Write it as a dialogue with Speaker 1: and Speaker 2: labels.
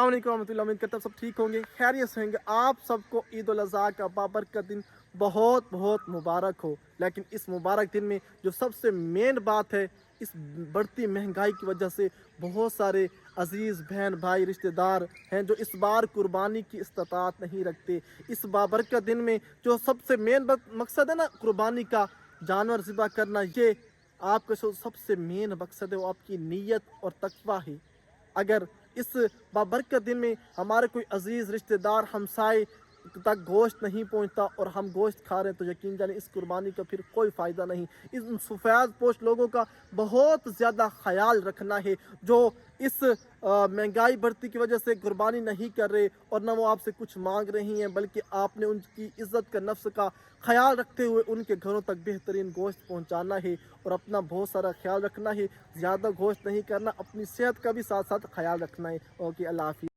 Speaker 1: अस्सलामुअलैकुम रहमतुल्लाह, उम्मीद करता हूं सब ठीक होंगे, खैरियत से होंगे। आप सबको ईद उल अज़हा का बाबरकत दिन बहुत बहुत मुबारक हो। लेकिन इस मुबारक दिन में जो सबसे मेन बात है, इस बढ़ती महंगाई की वजह से बहुत सारे अजीज़ बहन भाई रिश्तेदार हैं जो इस बार कुर्बानी की इस्तात नहीं रखते। इस बाबरकत दिन में जो सबसे मेन मकसद है ना कुर्बानी का, जानवर ज़िबा करना, ये आपका जो सबसे मेन मकसद है वो आपकी नीयत और तकवा है। अगर इस बाबरकत दिन में हमारे कोई अजीज़ रिश्तेदार हमसाए तक गोश्त नहीं पहुंचता और हम गोश्त खा रहे हैं, तो यकीन जाने इस कुर्बानी का फिर कोई फ़ायदा नहीं। इन सफ़ेद पोश लोगों का बहुत ज़्यादा ख्याल रखना है, जो इस महंगाई बढ़ती की वजह से कुर्बानी नहीं कर रहे और न वो आपसे कुछ मांग रही हैं, बल्कि आपने उनकी इज़्ज़त का, नफ्स का ख्याल रखते हुए उनके घरों तक बेहतरीन गोश्त पहुंचाना है और अपना बहुत सारा ख्याल रखना है। ज़्यादा गोश्त नहीं करना, अपनी सेहत का भी साथ साथ ख्याल रखना है। ओके, अल्लाह हाफ़िज़।